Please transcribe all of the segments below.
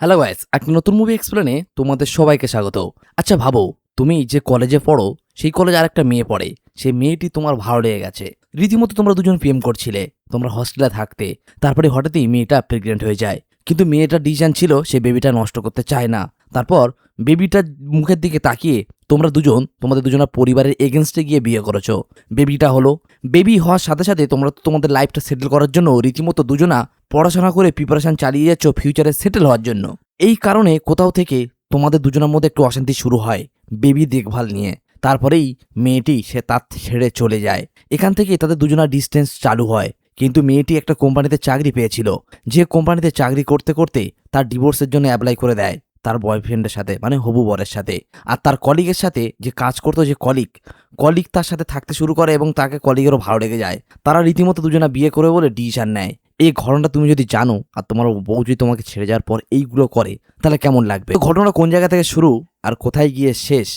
Hello guys, একটা নতুন movie এক্সপ্লেনে তোমাদের সবাইকে স্বাগত। আচ্ছা ভাবো, তুমি যে কলেজে পড়ো সেই কলেজে আরেকটা মেয়ে পড়ে। সেই মেয়েটি তোমার ভালো লেগে গেছে, রীতিমতো তোমরা দুজন প্রেম করছিলে, তোমরা হস্টেলে থাকতে। তারপরে হঠাৎই মেয়েটা প্রেগনেন্ট হয়ে যায়, কিন্তু মেয়েটার ডিসিশন ছিল সে বেবিটা নষ্ট করতে চায় না। তারপর বেবিটার মুখের দিকে তাকিয়ে তোমরা দুজন তোমাদের দুজনের পরিবারের এগেনস্টে গিয়ে বিয়ে করেছো। বেবিটা হলো, বেবি হওয়ার সাথে সাথে তোমরা তো তোমাদের লাইফটা সেটেল করার জন্য রীতিমতো দুজনা পড়াশোনা করে প্রিপারেশন চালিয়ে যাচ্ছ ফিউচারে সেটেল হওয়ার জন্য। এই কারণে কোথাও থেকে তোমাদের দুজনের মধ্যে একটু অশান্তি শুরু হয় বেবি দেখভাল নিয়ে। তারপরেই মেয়েটি সে তার ছেড়ে চলে যায়। এখান থেকে তাদের দুজনের ডিস্টেন্স চালু হয়। কিন্তু মেয়েটি একটা কোম্পানিতে চাকরি পেয়েছিল, যে কোম্পানিতে চাকরি করতে করতে তার ডিভোর্সের জন্য অ্যাপ্লাই করে দেয় তার বয়ফ্রেন্ডের সাথে, মানে হবু বরের সাথে। আর তার কলিগের সাথে যে কাজ করতো, যে কলিগ কলিগ তার সাথে থাকতে শুরু করে এবং তাকে কলিগেরও ভালো লেগে যায়। তারা রীতিমতো দুজনা বিয়ে করে বলে ডিসিশন নেয়। এই ঘটনাটা তুমি যদি জানো আর তোমার বউ যদি তোমাকে ছেড়ে যাওয়ার পর এইগুলো করে, তাহলে কেমন লাগবে? তো ঘটনাটা কোন জায়গা থেকে শুরু আর কোথায় গিয়ে শেষ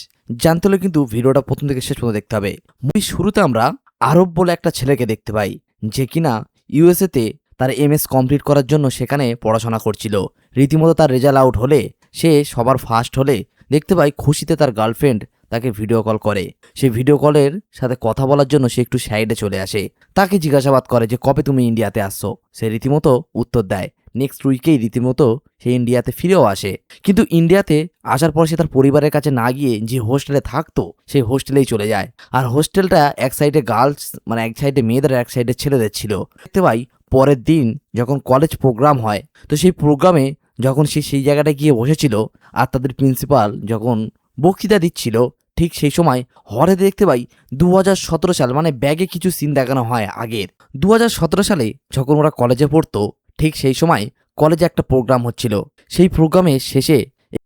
জানতে হলে কিন্তু ভিডিওটা প্রথম থেকে শেষ পর্যন্ত দেখতে হবে। মুভি শুরুতে আমরা আরব বলে একটা ছেলেকে দেখতে পাই, যে কিনা ইউএসএতে তার এমএস কমপ্লিট করার জন্য সেখানে পড়াশোনা করছিল। রীতিমতো তার রেজাল্ট আউট হলে, সে সবার ফার্স্ট হলে, দেখতে পাই খুশিতে তার গার্লফ্রেন্ড তাকে ভিডিও কল করে। সেই ভিডিও কলের সাথে কথা বলার জন্য সে একটু সাইডে চলে আসে। তাকে জিজ্ঞাসাবাদ করে যে কবে তুমি ইন্ডিয়াতে আসছো। সে রীতিমতো উত্তর দেয় নেক্সট উইকেই রীতিমতো সে ইন্ডিয়াতে ফিরেও আসে। কিন্তু ইন্ডিয়াতে আসার পর সে তার পরিবারের কাছে না গিয়ে যে হোস্টেলে থাকতো সেই হোস্টেলেই চলে যায়। আর হোস্টেলটা এক সাইডে গার্লস, মানে এক সাইডে মেয়েদের, এক সাইডে ছেলেদের ছিল। দেখতে পাই পরের দিন যখন কলেজ প্রোগ্রাম হয়, তো সেই প্রোগ্রামে যখন সে সেই জায়গাটায় গিয়ে বসেছিল আর তাদের প্রিন্সিপাল যখন বক্তৃতা দিচ্ছিল, ঠিক সেই সময় হরে দেখতে পাই 2017 সাল, মানে ব্যাগে কিছু সিন দেখানো হয় আগের। 2017 সালে যখন ওরা কলেজে পড়তো, ঠিক সেই সময় কলেজে একটা প্রোগ্রাম হচ্ছিল। সেই প্রোগ্রামে শেষে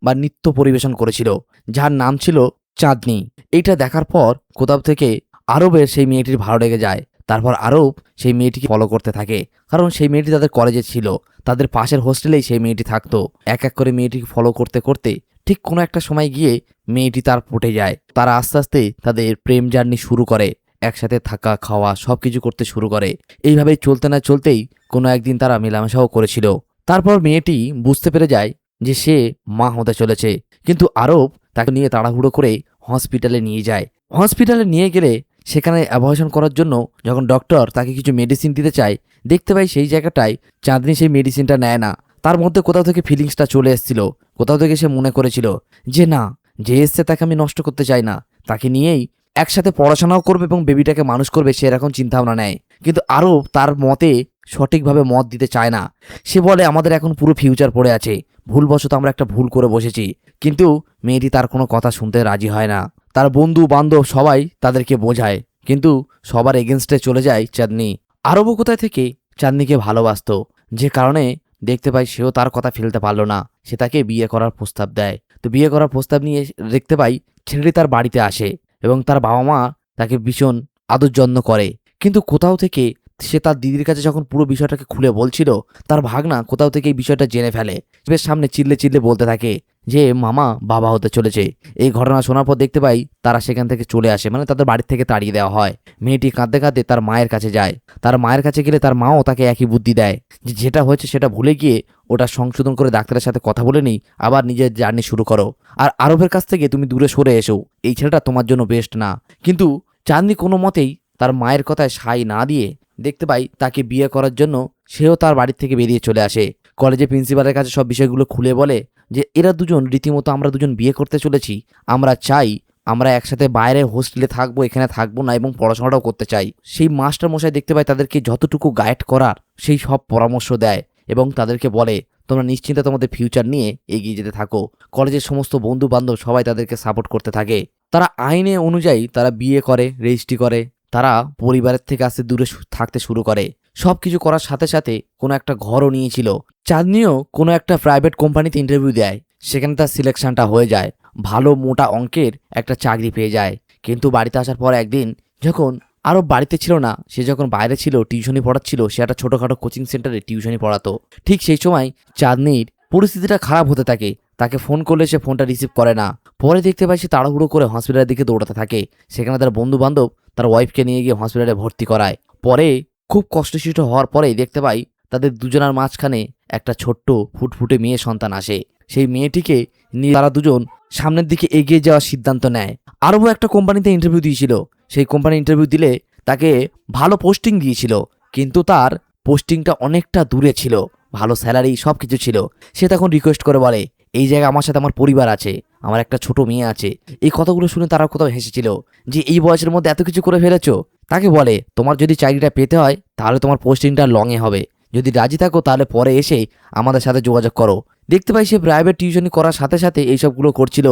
বা নৃত্য পরিবেশন করেছিল, যার নাম ছিল চাঁদনি। এইটা দেখার পর কোথাও থেকে আরবের সেই মেয়েটির ভালো লেগে যায়। তারপর আরব সেই মেয়েটিকে ফলো করতে থাকে, কারণ সেই মেয়েটি তাদের কলেজে ছিল, তাদের পাশের হোস্টেলেই সেই মেয়েটি থাকতো। এক এক করে মেয়েটিকে ফলো করতে করতে ঠিক কোনো একটা সময় গিয়ে মেয়েটি তার পটে যায়। তারা আস্তে আস্তে তাদের প্রেম জার্নি শুরু করে, একসাথে থাকা খাওয়া সবকিছু করতে শুরু করে। এইভাবেই চলতে না চলতেই কোনো একদিন তারা মেলামেশাও করেছিল। তারপর মেয়েটি বুঝতে পেরে যায় যে সে মা হতে চলেছে। কিন্তু আরব তাকে নিয়ে তাড়াহুড়ো করে হসপিটালে নিয়ে যায়। হসপিটালে নিয়ে গেলে সেখানে অ্যাবর্শন করার জন্য যখন ডক্টর তাকে কিছু মেডিসিন দিতে চায়, দেখতে পাই সেই জায়গাটায় চাঁদনি সেই মেডিসিনটা নেয় না। তার মধ্যে কোথাও থেকে ফিলিংসটা চলে এসেছিল, কোথাও থেকে সে মনে করেছিল যে না, যে এসছে তাকে আমি নষ্ট করতে চাই না, তাকে নিয়েই একসাথে পড়াশোনাও করবে এবং বেবিটাকে মানুষ করবে, সে এরকম চিন্তাভাবনা নেয়। কিন্তু আরও তার মতে সঠিকভাবে মত দিতে চায় না। সে বলে আমাদের এখন পুরো ফিউচার পড়ে আছে, ভুলবশত আমরা একটা ভুল করে বসেছি। কিন্তু মেয়েটি তার কোনো কথা শুনতে রাজি হয় না। তার বন্ধু বান্ধব সবাই তাদেরকে বোঝায়, কিন্তু সবার এগেনস্টে চলে যায় চাঁদনি। আরবও কোথায় থেকে চাঁদনিকে ভালোবাসতো, যে কারণে দেখতে পাই সেও তার কথা ফেলতে পারলো না। সে তাকে বিয়ে করার প্রস্তাব দেয়। তো বিয়ে করার প্রস্তাব নিয়ে দেখতে পাই ছেলেটি তার বাড়িতে আসে এবং তার বাবা মা তাকে ভীষণ আদর যত্ন করে। কিন্তু কোথাও থেকে সে তার দিদির কাছে যখন পুরো বিষয়টাকে খুলে বলছিল, তার ভাগনা কোথাও থেকে এই বিষয়টা জেনে ফেলে। বেশ সামনে চিল্লে চিল্লে বলতে থাকে যে মামা বাবা হতে চলেছে। এই ঘটনা শোনার পর দেখতে পাই তারা সেখান থেকে চলে আসে, মানে তাদের বাড়ির থেকে তাড়িয়ে দেওয়া হয়। মেয়েটি কাঁদতে কাঁদতে তার মায়ের কাছে যায়। তার মায়ের কাছে গেলে তার মাও তাকে একই বুদ্ধি দেয় যে যেটা হয়েছে সেটা ভুলে গিয়ে ওটা সংশোধন করে ডাক্তারের সাথে কথা বলে নেই, আবার নিজের জার্নি শুরু করো। আর আরবের কাছ থেকে তুমি দূরে সরে এসো, এই ছেলেটা তোমার জন্য বেস্ট না। কিন্তু চাঁদনি কোনো মতেই তার মায়ের কথায় সাই না দিয়ে দেখতে পাই তাকে বিয়ে করার জন্য সেও তার বাড়ির থেকে বেরিয়ে চলে আসে। কলেজে প্রিন্সিপালের কাছে সব বিষয়গুলো খুলে বলে যে এরা দুজন রীতিমতো আমরা দুজন বিয়ে করতে চলেছি, আমরা চাই আমরা একসাথে বাইরে হোস্টেলে থাকবো, এখানে থাকবো না এবং পড়াশোনাটাও করতে চাই। সেই মাস্টার মশাই দেখতে পাই তাদেরকে যতটুকু গাইড করার সেই সব পরামর্শ দেয় এবং তাদেরকে বলে তোমরা নিশ্চিন্তে তোমাদের ফিউচার নিয়ে এগিয়ে যেতে থাকো। কলেজের সমস্ত বন্ধু বান্ধব সবাই তাদেরকে সাপোর্ট করতে থাকে। তারা আইনে অনুযায়ী তারা বিয়ে করে, রেজিস্ট্রি করে, তারা পরিবারের থেকে আস্তে দূরে থাকতে শুরু করে। সব কিছু করার সাথে সাথে কোনো একটা ঘরও নিয়েছিল। চাঁদনিও কোনো একটা প্রাইভেট কোম্পানিতে ইন্টারভিউ দেয়, সেখানে তার সিলেকশনটা হয়ে যায়, ভালো মোটা অঙ্কের একটা চাকরি পেয়ে যায়। কিন্তু বাড়িতে আসার পর একদিন যখন আরও বাড়িতে ছিল না, সে যখন বাইরে ছিল টিউশনি পড়াচ্ছিল, সে একটা ছোটোখাটো কোচিং সেন্টারে টিউশনি পড়াতো। ঠিক সেই সময় চাঁদনির পরিস্থিতিটা খারাপ হতে থাকে। তাকে ফোন করলে সে ফোনটা রিসিভ করে না। পরে দেখতে পাই সে তাড়াহুড়ো করে হসপিটালের দিকে দৌড়াতে থাকে। সেখানে তার বন্ধু বান্ধব তার ওয়াইফকে নিয়ে গিয়ে হসপিটালে ভর্তি করায়। পরে খুব কষ্টসিষ্ট হওয়ার পরেই দেখতে পাই তাদের দুজনের মাঝখানে একটা ছোট্ট ফুটফুটে মেয়ে সন্তান আসে। সেই মেয়েটিকে নিয়ে তারা দুজন সামনের দিকে এগিয়ে যাওয়ার সিদ্ধান্ত নেয়। আরবও একটা কোম্পানিতে ইন্টারভিউ দিয়েছিল। সেই কোম্পানি ইন্টারভিউ দিলে তাকে ভালো পোস্টিং দিয়েছিল, কিন্তু তার পোস্টিংটা অনেকটা দূরে ছিল, ভালো স্যালারি সব কিছু ছিল। সে তখন রিকোয়েস্ট করে বলে, এই জায়গায় আমার সাথে আমার পরিবার আছে, আমার একটা ছোট মেয়ে আছে। এই কথাগুলো শুনে তারা কোথাও হেসেছিল যে এই বয়সের মধ্যে এত কিছু করে ফেলেছো। তাকে বলে, তোমার যদি চাকরিটা পেতে হয় তাহলে তোমার পোস্টিংটা লংয়ে হবে, যদি রাজি থাকো তাহলে পরে এসে আমাদের সাথে যোগাযোগ করো। দেখতে পাই সে প্রাইভেট টিউশনি করার সাথে সাথে এইসবগুলো করছিল,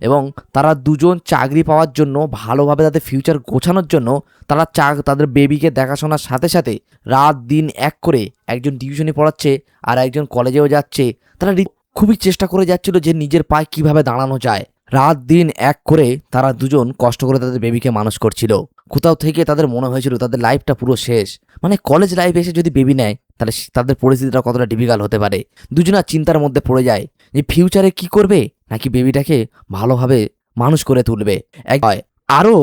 এবং তারা দুজন চাকরি পাওয়ার জন্য, ভালোভাবে তাদের ফিউচার গোছানোর জন্য তারা তাদের বেবিকে দেখাশোনার সাথে সাথে রাত দিন এক করে একজন টিউশনি পড়াচ্ছে আর একজন কলেজেও যাচ্ছে। তারা খুবই চেষ্টা করে যাচ্ছিল যে নিজের পায়ে কিভাবে দাঁড়ানো যায়। রাত দিন এক করে তারা দুজন কষ্ট করে তাদের বেবিকে মানুষ করছিল। কোথাও থেকে তাদের মনে হয়েছিল তাদের লাইফটা পুরো শেষ, মানে কলেজ লাইফ এসে যদি বেবি নেয় তাহলে তাদের পরিস্থিতিটা কতটা ডিফিকাল্ট হতে পারে। দুজনা চিন্তার মধ্যে পড়ে যায় যে ফিউচারে কি করবে, নাকি বেবিটাকে ভালোভাবে মানুষ করে তুলবে। আরও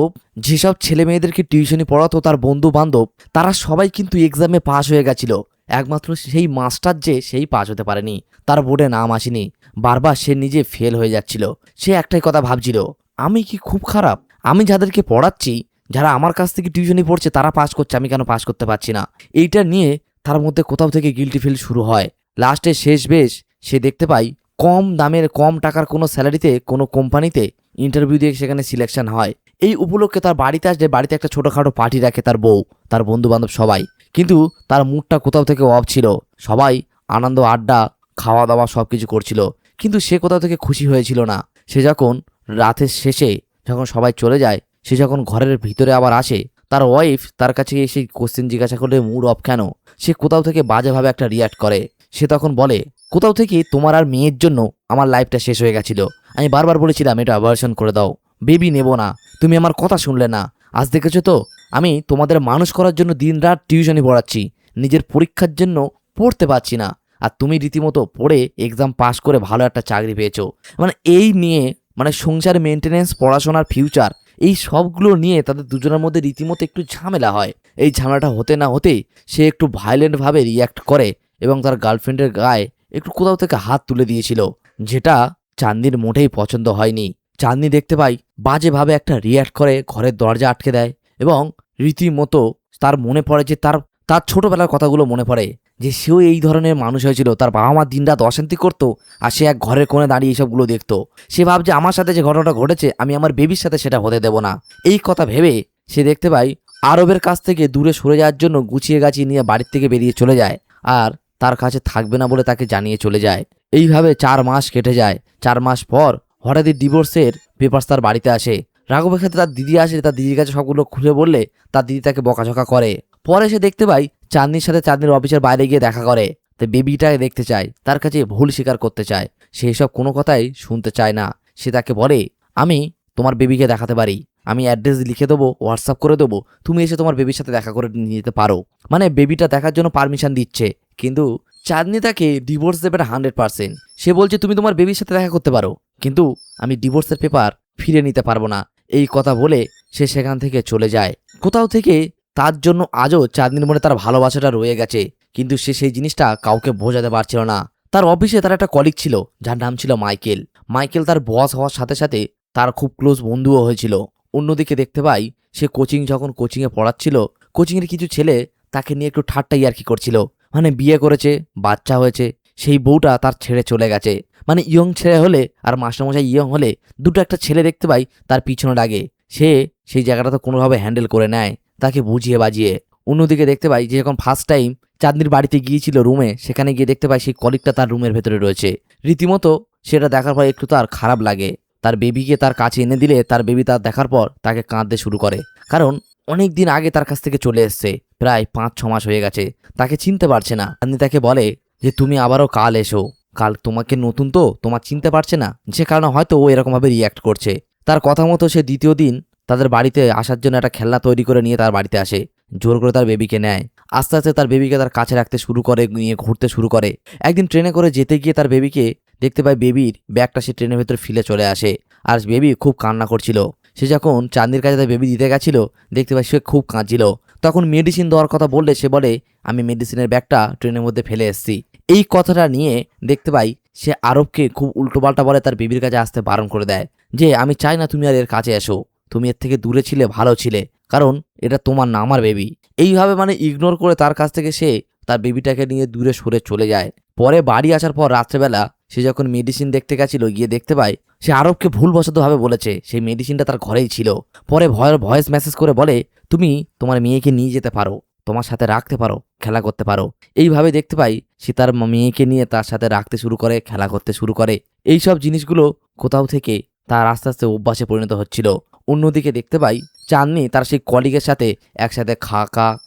যেসব ছেলে মেয়েদেরকে টিউশনি পড়াতো তার বন্ধু বান্ধব, তারা সবাই কিন্তু এক্সামে পাশ হয়ে গেছিল, একমাত্র সেই মাস্টার যে সেই পাশ হতে পারেনি, তার বোর্ডে নাম আসেনি। বারবার সে নিজে ফেল হয়ে যাচ্ছিল। সে একটাই কথা ভাবছিল, আমি কি খুব খারাপ? আমি যাদেরকে পড়াচ্ছি, যারা আমার কাছ থেকে টিউশনি পড়ছে তারা পাস করছে, আমি কেন পাস করতে পারছি না? এইটা নিয়ে তার মধ্যে কোথাও থেকে গিল্টি ফিল শুরু হয়। লাস্টে শেষ বেশ সে দেখতে পাই কম দামের কম টাকার কোনো স্যালারিতে কোনো কোম্পানিতে ইন্টারভিউ দিয়ে সেখানে সিলেকশন হয়। এই উপলক্ষে তার বাড়িতে আসলে বাড়িতে একটা ছোটোখাটো পার্টি রাখে তার বউ, তার বন্ধু বান্ধব সবাই। কিন্তু তার মুডটা কোথাও থেকে অফ ছিল। সবাই আনন্দ, আড্ডা, খাওয়া দাওয়া সব কিছু করছিল, কিন্তু সে কোথাও থেকে খুশি হয়েছিল না। সে যখন রাতের শেষে যখন সবাই চলে যায়, সে যখন ঘরের ভিতরে আবার আসে, তার ওয়াইফ তার কাছে এসে কোশ্চেন জিজ্ঞাসা করলে মুড অফ কেন, সে কোথাও থেকে বাজেভাবে একটা রিয়াক্ট করে। সে তখন বলে, কোথাও থেকে তোমার আর মেয়ের জন্য আমার লাইফটা শেষ হয়ে গেছিল। আমি বারবার বলেছিলাম এটা অ্যাবর্শন করে দাও, বেবি নেব না, তুমি আমার কথা শুনলে না। আজ দেখেছো তো আমি তোমাদের মানুষ করার জন্য দিন রাত টিউশনি পড়াচ্ছি, নিজের পরীক্ষার জন্য পড়তে পারছি না, আর তুমি রীতিমতো পড়ে এক্সাম পাস করে ভালো একটা চাকরি পেয়েছো। মানে এই নিয়ে, মানে সংসার মেনটেনেন্স, পড়াশোনার ফিউচার, এই সবগুলো নিয়ে তাদের দুজনের মধ্যে রীতিমতো একটু ঝামেলা হয়। এই ঝামেলাটা হতে না হতেই সে একটু ভায়োলেন্টভাবে রিয়্যাক্ট করে এবং তার গার্লফ্রেন্ডের গায়ে একটু কোথাও থেকে হাত তুলে দিয়েছিল, যেটা চাঁদনির মোটেই পছন্দ হয়নি। চাঁদনি দেখতে পাই বাজেভাবে একটা রিয়্যাক্ট করে ঘরের দরজা আটকে দেয়, এবং রীতিমতো তার মনে পড়ে যে তার তার ছোটবেলার কথাগুলো মনে পড়ে, যে সেও এই ধরনের মানুষ হয়েছিল। তার বাবা মা দিনরাত অশান্তি করতো, আর সে এক ঘরের কোণে দাঁড়িয়ে এইসবগুলো দেখতো। সে ভাবছে আমার সাথে যে ঘটনাটা ঘটেছে আমি আমার বেবির সাথে সেটা হতে দেব না। এই কথা ভেবে সে দেখতে পাই আরবের কাছ থেকে দূরে সরে যাওয়ার জন্য গুছিয়ে গাছিয়ে নিয়ে বাড়ির থেকে বেরিয়ে চলে যায়, আর তার কাছে থাকবে না বলে তাকে জানিয়ে চলে যায়। এইভাবে 4 মাস কেটে যায়। 4 মাস পর হঠাৎই ডিভোর্সের পেপারস তার বাড়িতে আসে। রাঘবের ক্ষেত্রে তার দিদি আসে, তার দিদির কাছে সবগুলো খুলে বললে তার দিদি তাকে বকাঝকা করে। পরে সে দেখতে পাই চাঁদনির সাথে চাঁদনির অফিসের বাইরে গিয়ে দেখা করে, তো বেবিটাকে দেখতে চায়, তার কাছে ভুল স্বীকার করতে চায়। সে সব কোনো কথাই শুনতে চায় না। সে তাকে বলে, আমি তোমার বেবিকে দেখাতে পারি, আমি অ্যাড্রেস লিখে দেবো, হোয়াটসঅ্যাপ করে দেবো, তুমি এসে তোমার বেবির সাথে দেখা করে নিয়ে যেতে পারো। মানে বেবিটা দেখার জন্য পারমিশন দিচ্ছে, কিন্তু চাঁদনি তাকে ডিভোর্স দেবে 100%। সে বলছে তুমি তোমার বেবির সাথে দেখা করতে পারো, কিন্তু আমি ডিভোর্সের পেপার ফিরে নিতে পারবো না। এই কথা বলে সে সেখান থেকে চলে যায়। কোথাও থেকে তার জন্য আজও চাঁদনির মনে তার ভালোবাসাটা রয়ে গেছে, কিন্তু সে সেই জিনিসটা কাউকে বোঝাতে পারছিল না। তার অফিসে তার একটা কলিগ ছিল যার নাম ছিল মাইকেল। মাইকেল তার বস হওয়ার সাথে সাথে তার খুব ক্লোজ বন্ধুও হয়েছিল। অন্যদিকে দেখতে পাই সে যখন কোচিংয়ে পড়াচ্ছিল, কোচিংয়ের কিছু ছেলে তাকে নিয়ে একটু ঠাট্টা ইয়ার্কি করছিল। মানে বিয়ে করেছে, বাচ্চা হয়েছে, সেই বউটা তার ছেড়ে চলে গেছে। মানে ইয়ং ছেলে হলে আর মাস্টারমশাই ইয়ং হলে দুটো একটা ছেলে দেখতে পাই তার পিছনে লাগে। সে সেই জায়গাটা তো কোনোভাবে হ্যান্ডেল করে নেয়, তাকে বুঝিয়ে বাজিয়ে। অন্যদিকে দেখতে পাই যে যখন ফার্স্ট টাইম চাঁদনির বাড়িতে গিয়েছিল রুমে, সেখানে গিয়ে দেখতে পাই সেই কলিগটা তার রুমের ভেতরে রয়েছে। রীতিমতো সেটা দেখার পর একটু তার খারাপ লাগে। তার বেবিকে তার কাছে এনে দিলে তার বেবি তার দেখার পর তাকে কাঁদতে শুরু করে, কারণ অনেক দিন আগে তার কাছ থেকে চলে এসছে, প্রায় 5-6 মাস হয়ে গেছে, তাকে চিনতে পারছে না। চাঁদনি তাকে বলে যে তুমি আবারও কাল এসো, কাল তোমাকে নতুন তো তোমার চিনতে পারছে না, যে কারণে হয়তো ও এরকমভাবে রিয়্যাক্ট করছে। তার কথা মতো সে দ্বিতীয় দিন তাদের বাড়িতে আসার জন্য একটা খেলনা তৈরি করে নিয়ে তার বাড়িতে আসে, জোর করে তার বেবিকে নেয়। আস্তে আস্তে তার বেবিকে তার কাছে রাখতে শুরু করে, নিয়ে ঘুরতে শুরু করে। একদিন ট্রেনে করে যেতে গিয়ে তার বেবিকে দেখতে পায় বেবির ব্যাগটা সে ট্রেনের ভেতর ফেলে চলে আসে, আর বেবি খুব কান্না করছিল। সে যখন চাঁদনির কাছে তার বেবি দিতে গেছিল দেখতে পায় সে খুব কাঁদছিল। তখন মেডিসিন দেওয়ার কথা বললে সে বলে আমি মেডিসিনের ব্যাগটা ট্রেনের মধ্যে ফেলে এসেছি। এই কথাটা নিয়ে দেখতে পাই সে আরবকে খুব উল্টোপাল্টা বলে তার বেবির কাছে আসতে বারণ করে দেয় যে আমি চাই না তুমি আর এর কাছে এসো, তুমি এর থেকে দূরে ছিলে ভালো ছিলে, কারণ এটা তোমার না আমার বেবি। এইভাবে মানে ইগনোর করে তার কাছ থেকে সে তার বেবিটাকে নিয়ে দূরে সরে চলে যায়। পরে বাড়ি আসার পর রাত্রেবেলা সে যখন মেডিসিন দেখতে গেছিল গিয়ে দেখতে পায় সে আরবকে ভুলবশতভাবে বলেছে সেই মেডিসিনটা তার ঘরেই ছিল। পরে ভয়েস মেসেজ করে বলে তুমি তোমার মেয়েকে নিয়ে যেতে পারো, তোমার সাথে রাখতে পারো, খেলা করতে পারো। এইভাবে দেখতে পাই সে তার মেয়েকে নিয়ে তার সাথে রাখতে শুরু করে, খেলা করতে শুরু করে। এইসব জিনিসগুলো কোথাও থেকে তার আস্তে আস্তে অভ্যাসে পরিণত হচ্ছিল। অন্যদিকে দেখতে পাই চাঁদনি তার সেই কলিগের সাথে একসাথে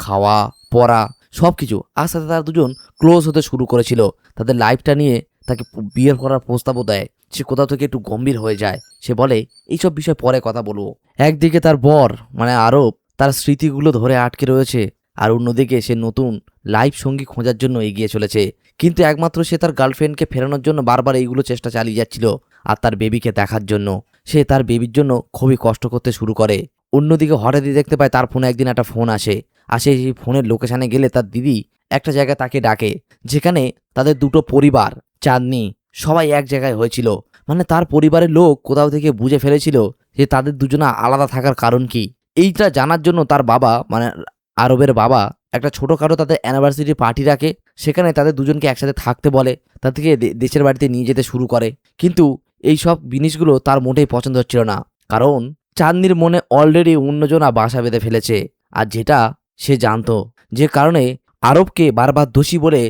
খাওয়া পড়া সবকিছু আস্তে আস্তে তারা দুজন ক্লোজ হতে শুরু করেছিল। তাদের লাইফটা নিয়ে তাকে বিয়ের করার প্রস্তাবও দেয়। সে কোথাও থেকে একটু গম্ভীর হয়ে যায়। সে বলে এইসব বিষয় পরে কথা বলবো। একদিকে তার বর মানে আরব তার স্মৃতিগুলো ধরে আটকে রয়েছে, আর অন্যদিকে সে নতুন লাইফ সঙ্গী খোঁজার জন্য এগিয়ে চলেছে। কিন্তু একমাত্র সে তার গার্লফ্রেন্ডকে ফেরানোর জন্য বারবার এইগুলো চেষ্টা চালিয়ে যাচ্ছিল। আর তার বেবিকে দেখার জন্য সে তার বেবির জন্য খুবই কষ্ট করতে শুরু করে। অন্যদিকে হঠাৎই দেখতে পায় তার ফোনে একদিন একটা ফোন আসে। সেই ফোনের লোকেশানে গেলে তার দিদি একটা জায়গায় তাকে ডাকে, যেখানে তাদের দুটো পরিবার চাঁদনি সবাই এক জায়গায় হয়েছিল। মানে তার পরিবারের লোক কোথাও থেকে বুঝে ফেলেছিল যে তাদের দুজনা আলাদা থাকার কারণ কি। এইটা জানার জন্য তার বাবা মানে আরবের বাবা একটা ছোটোখাটো তাদের অ্যানিভার্সারি পার্টি রাখে। সেখানে তাদের দুজনকে একসাথে থাকতে বলে, তাদেরকে দেশের বাড়িতে নিয়ে যেতে শুরু করে। কিন্তু এই সব জিনিসগুলো তার মোটেই পছন্দ হচ্ছিল না, কারণ চাঁদনির মনে অলরেডি অন্যজনা বাসা বেঁধে ফেলেছে। আর যেটা সে জানতো, যে কারণে আরবকে বারবার দোষী বলে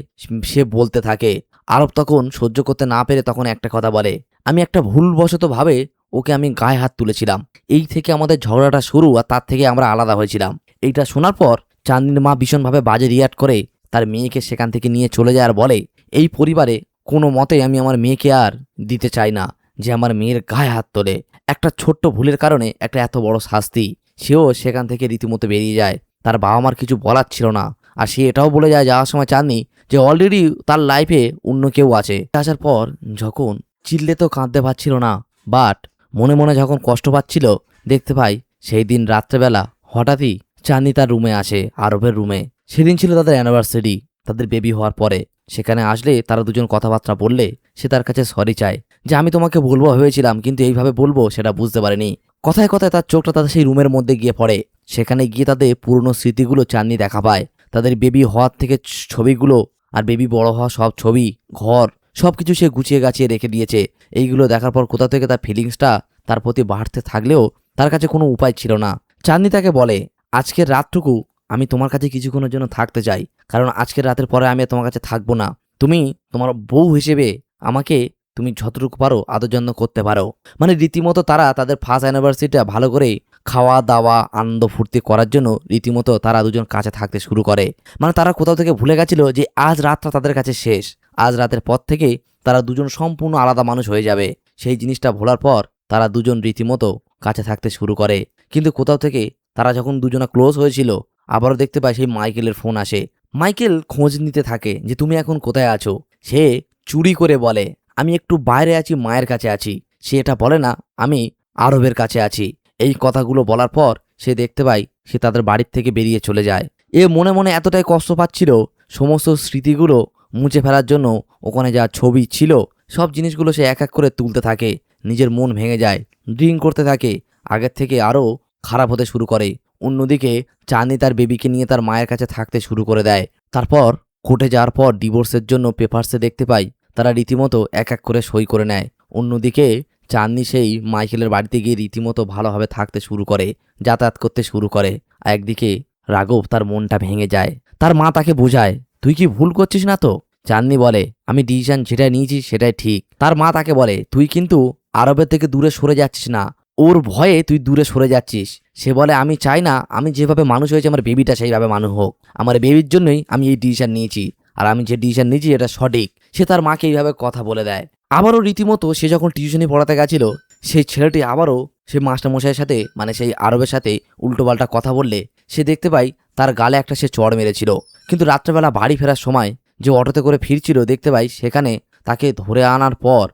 সে বলতে থাকে। আরব তখন সহ্য করতে না পেরে তখন একটা কথা বলে, আমি একটা ভুলবশতভাবে ওকে আমি গায়ে হাত তুলেছিলাম, এই থেকে আমাদের ঝগড়াটা শুরু, আর তার থেকে আমরা আলাদা হয়েছিলাম। এইটা শোনার পর চাঁদনির মা ভীষণভাবে বাজে রিয়াক্ট করে তার মেয়েকে সেখান থেকে নিয়ে চলে যায় আর বলে এই পরিবারে কোনো মতেই আমি আমার মেয়েকে আর দিতে চাই না যে আমার মেয়ের গায়ে হাত তোলে। একটা ছোট্ট ভুলের কারণে একটা এত বড় শাস্তি। সেও সেখান থেকে রীতিমতো বেরিয়ে যায়। তার বাবা মার কিছু বলার ছিল না। আর সে এটাও বলে যায় যাওয়ার সময় চাঁদনি যে অলরেডি তার লাইফে অন্য কেউ আছে। আসার পর যখন চিল্লে তো কাঁদতে পারছিল না, বাট মনে মনে যখন কষ্ট পাচ্ছিল, দেখতে পাই সেই দিন রাত্রেবেলা হঠাৎই চাঁদনি তার রুমে আসে, আরবের রুমে। সেদিন ছিল তাদের অ্যানিভার্সারি, তাদের বেবি হওয়ার পরে। সেখানে আসলে তারা দুজন কথাবার্তা বললে সে তার কাছে সরি চায় যে আমি তোমাকে বলবো ভেবেছিলাম, কিন্তু এইভাবে বলবো সেটা বুঝতে পারিনি। কথায় কথায় তার চোখটা তাদের সেই রুমের মধ্যে গিয়ে পড়ে। সেখানে গিয়ে তাদের পুরনো স্মৃতিগুলো চাঁদনি দেখা পায়। তাদের বেবি হওয়ার থেকে ছবিগুলো আর বেবি বড় হওয়া সব ছবি, ঘর সবকিছু সে গুছিয়ে গাছিয়ে রেখে দিয়েছে। এইগুলো দেখার পর কোথা থেকে তার ফিলিংসটা তার প্রতি বাড়তে থাকলেও তার কাছে কোনো উপায় ছিল না। চাঁদনি তাকে বলে আজকের রাতটুকু আমি তোমার কাছে কিছুক্ষণের জন্য থাকতে চাই, কারণ আজকের রাতের পরে আমি তোমার কাছে থাকবো না। তুমি তোমার বউ হিসেবে আমাকে তুমি যতটুকু পারো আদর যত্ন করতে পারো। মানে রীতিমতো তারা তাদের ফার্স্ট অ্যানিভার্সারিটা ভালো করে খাওয়া দাওয়া আনন্দ ফুর্তি করার জন্য রীতিমতো তারা দুজন কাছে থাকতে শুরু করে। মানে তারা কোথাও থেকে ভুলে গেছিল যে আজ রাতটা তাদের কাছে শেষ। আজ রাতের পর থেকে তারা দুজন সম্পূর্ণ আলাদা মানুষ হয়ে যাবে। সেই জিনিসটা ভোলার পর তারা দুজন রীতিমতো কাছে থাকতে শুরু করে। কিন্তু কোথাও থেকে তারা যখন দুজনা ক্লোজ হয়েছিল, আবারও দেখতে পায় সেই মাইকেলের ফোন আসে। মাইকেল খোঁজ নিতে থাকে যে তুমি এখন কোথায় আছো। সে চুরি করে বলে আমি একটু বাইরে আছি, মায়ের কাছে আছি। সে এটা বলে না আমি আরবের কাছে আছি। এই কথাগুলো বলার পর সে দেখতে পায় সে তাদের বাড়ির থেকে বেরিয়ে চলে যায়। এ মনে মনে এতটাই কষ্ট পাচ্ছিল, সমস্ত স্মৃতিগুলো মুছে ফেলার জন্য ওখানে যা ছবি ছিল সব জিনিসগুলো সে এক এক করে তুলতে থাকে। নিজের মন ভেঙে যায়, ড্রিঙ্ক করতে থাকে, আগের থেকে আরও খারাপ হতে শুরু করে। অন্যদিকে চাঁদনি তার বেবিকে নিয়ে তার মায়ের কাছে থাকতে শুরু করে দেয়। তারপর কোর্টে যাওয়ার পর ডিভোর্সের জন্য পেপারসে দেখতে পাই তারা রীতিমতো এক এক করে সই করে নেয়। অন্যদিকে চাঁদনি সেই মাইকেলের বাড়িতে গিয়ে রীতিমতো ভালোভাবে থাকতে শুরু করে, যাতায়াত করতে শুরু করে। আর একদিকে রাঘব তার মনটা ভেঙে যায়। তার মা তাকে বোঝায় তুই কি ভুল করছিস না তো। চাঁদনি বলে আমি ডিসিশন যেটা নিয়েছি সেটাই ঠিক। তার মা তাকে বলে তুই কিন্তু আরবের থেকে দূরে সরে যাচ্ছিস না, ওর ভয়ে তুই দূরে সরে যাচ্ছিস। সে বলে আমি চাই না আমি যেভাবে মানুষ হয়েছি আমার বেবিটা সেইভাবে মানুষ হোক। আমার বেবির জন্যই আমি এই ডিসিশন নিয়েছি, আর আমি যে ডিসিশন নিয়েছি এটা সঠিক। সে তার মাকে এইভাবে কথা বলে দেয়। আবারও রীতিমতো সে যখন টিউশনি পড়াতে গেছিল, সেই ছেলেটি আবারও সে মাস্টারমশাইয়ের সাথে মানে সেই আরবের সাথে উল্টোপাল্টা কথা বললে সে দেখতে পাই তার গালে একটা সে চড় মেরেছিল। কিন্তু রাত্রেবেলা বাড়ি ফেরার সময় যে অটোতে করে ফিরছিল, দেখতে পাই সেখানে তাকে ধরে আনার পর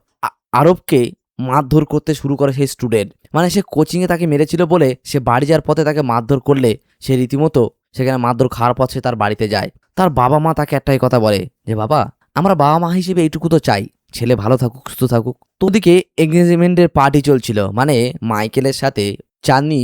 আরবকে মারধর করতে শুরু করে সেই স্টুডেন্ট। মানে সে কোচিংয়ে তাকে মেরেছিল বলে সে বাড়ি যাওয়ার পথে তাকে মারধর করলে সে রীতিমতো সেখানে মারধর খাওয়ার পথে তার বাড়িতে যায়। তার বাবা মা তাকে একটাই কথা বলে যে বাবা, আমরা বাবা মা হিসেবে এইটুকু তো চাই, ছেলে ভালো থাকুক, সুস্থ থাকুক। তো ওদিকে এঙ্গেজমেন্টের পার্টি চলছিল, মানে মাইকেলের সাথে চাঁদনি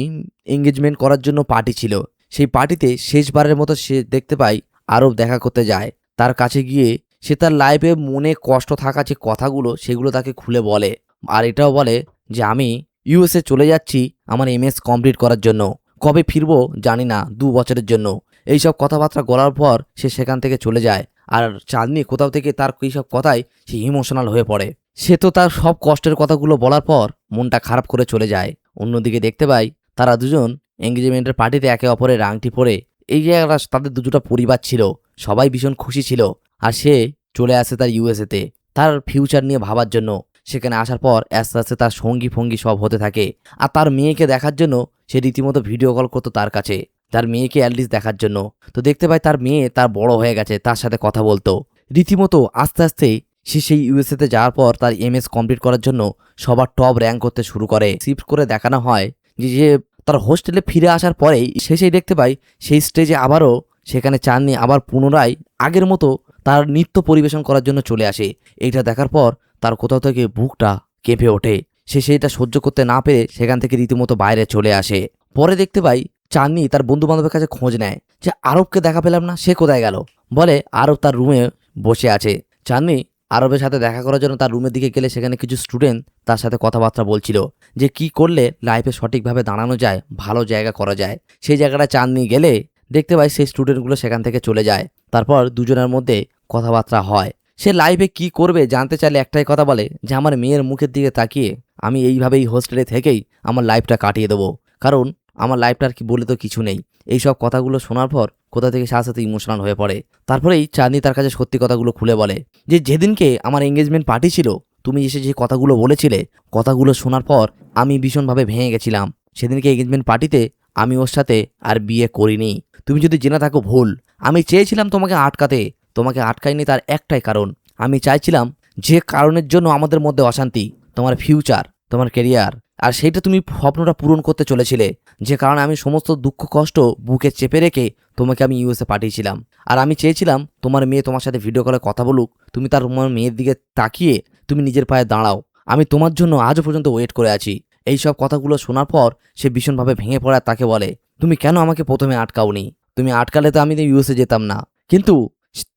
এঙ্গেজমেন্ট করার জন্য পার্টি ছিল। সেই পার্টিতে শেষবারের মতো সে দেখতে পায় আরব দেখা করতে যায়। তার কাছে গিয়ে সে তার লাইফে মনে কষ্ট থাকা যে কথাগুলো সেগুলো তাকে খুলে বলে, আর এটাও বলে যে আমি ইউএসএ চলে যাচ্ছি আমার এমএস কমপ্লিট করার জন্য, কবে ফিরবো জানি না, 2 বছরের জন্য। এইসব কথাবার্তা বলার পর সে সেখান থেকে চলে যায়। আর চাঁদনি কোথাও থেকে তার এইসব কথায় সে ইমোশনাল হয়ে পড়ে। সে তো তার সব কষ্টের কথাগুলো বলার পর মনটা খারাপ করে চলে যায়। অন্যদিকে দেখতে পাই তারা দুজন এঙ্গেজমেন্টের পার্টিতে একে অপরের আংটি পরে, এই জায়গাটা তাদের দুটা পরিবার ছিল, সবাই ভীষণ খুশি ছিল। আর সে চলে আসে তার ইউএসএতে তার ফিউচার নিয়ে ভাবার জন্য। সেখানে আসার পর আস্তে আস্তে তার সঙ্গী ফঙ্গী সব হতে থাকে। আর তার মেয়েকে দেখার জন্য সে রীতিমতো ভিডিও কল করতো তার কাছে, তার মেয়েকে অ্যাটলিস্ট দেখার জন্য। তো দেখতে পাই তার মেয়ে তার বড় হয়ে গেছে, তার সাথে কথা বলতো রীতিমতো। আস্তে আস্তে সে সেই ইউএসএতে যাওয়ার পর তার এমএস কমপ্লিট করার জন্য সবার টপ র্যাঙ্ক করতে শুরু করে। শিফট করে দেখানো হয় যে তার হোস্টেলে ফিরে আসার পরেই সেই দেখতে পাই সেই স্টেজে আবারও সেখানে চাঁদনি আবার পুনরায় আগের মতো তার নৃত্য পরিবেশন করার জন্য চলে আসে। এইটা দেখার পর তার কোথাও থেকে বুকটা কেঁপে ওঠে। সে সেইটা সহ্য করতে না পেরে সেখান থেকে রীতিমতো বাইরে চলে আসে। পরে দেখতে পাই চাঁদনি তার বন্ধু বান্ধবের কাছে খোঁজ নেয় যে আরবকে দেখা পেলাম না, সে কোথায় গেল। বলে আরব তার রুমে বসে আছে। চাঁদনি আরবের সাথে দেখা করার জন্য তার রুমের দিকে গেলে সেখানে কিছু স্টুডেন্ট তার সাথে কথাবার্তা বলছিল যে কি করলে লাইফে সঠিকভাবে দাঁড়ানো যায়, ভালো জায়গা করা যায়। সেই জায়গাটা চাঁদনি গেলে দেখতে পাই সেই স্টুডেন্টগুলো সেখান থেকে চলে যায়। তারপর দুজনের মধ্যে কথাবার্তা হয়। সে লাইফে কি করবে জানতে চাইলে একটাই কথা বলে যে আমার মেয়ের মুখের দিকে তাকিয়ে আমি এইভাবেই হোস্টেলে থেকেই আমার লাইফটা কাটিয়ে দেবো, কারণ আমার লাইফটার কি বলে তো কিছু নেই। এইসব কথাগুলো শোনার পর কোথা থেকে সাথে সাথে ইমোশনাল হয়ে পড়ে। তারপরেই চাঁদনি তার কাছে সত্যি কথাগুলো খুলে বলে যে যেদিনকে আমার এঙ্গেজমেন্ট পার্টি ছিল তুমি এসে যে কথাগুলো বলেছিলে, কথাগুলো শোনার পর আমি ভীষণভাবে ভেঙে গেছিলাম। সেদিনকে এঙ্গেজমেন্ট পার্টিতে আমি ওর সাথে আর বিয়ে করিনি। তুমি যদি জেনে থাকো ভুল। আমি চেয়েছিলাম তোমাকে আটকাতে, তোমাকে আটকাইনি তার একটাই কারণ, আমি চাইছিলাম যে কারণের জন্য আমাদের মধ্যে অশান্তি, তোমার ফিউচার, তোমার কেরিয়ার, আর সেইটা তুমি স্বপ্নটা পূরণ করতে চলেছিলে। যে কারণে আমি সমস্ত দুঃখ কষ্ট বুকে চেপে রেখে তোমাকে আমি ইউএসএ পাঠিয়েছিলাম। আর আমি চেয়েছিলাম তোমার মেয়ে তোমার সাথে ভিডিও কলে কথা বলুক, তুমি তার তোমার মেয়ের দিকে তাকিয়ে তুমি নিজের পায়ে দাঁড়াও। আমি তোমার জন্য আজও পর্যন্ত ওয়েট করে আছি। এই সব কথাগুলো শোনার পর সে ভীষণভাবে ভেঙে পড়ে। তাকে বলে তুমি কেন আমাকে প্রথমে আটকাওনি? তুমি আটকালে তো আমি ইউএসএ যেতাম না। কিন্তু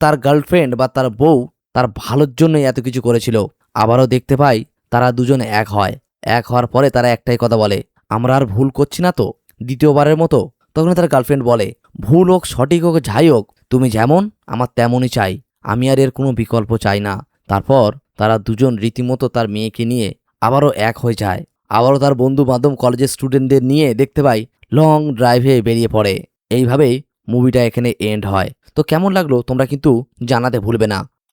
তার গার্লফ্রেন্ড বা তার বউ তার ভালোর জন্যই এত কিছু করেছিল। আবারও দেখতে পাই তারা দুজন এক হয়। এক হওয়ার পরে তারা একটাই কথা বলে, আমরা আর ভুল করছি না তো দ্বিতীয়বারের মতো? তখন তার গার্লফ্রেন্ড বলে ভুল হোক সঠিক হোক যাই হোক, তুমি যেমন আমার তেমনই চাই, আমি আর এর কোনো বিকল্প চাই না। তারপর তারা দুজন রীতিমতো তার মেয়েকে নিয়ে আবারও এক হয়ে যায়। আবারও তার বন্ধু বান্ধব কলেজের স্টুডেন্টদের নিয়ে দেখতে পাই লং ড্রাইভে বেরিয়ে পড়ে। এইভাবেই মুভিটা এখানে এন্ড হয়। তো কেমন লাগলো তোমরা কিন্তু জানাতে ভুলবে না।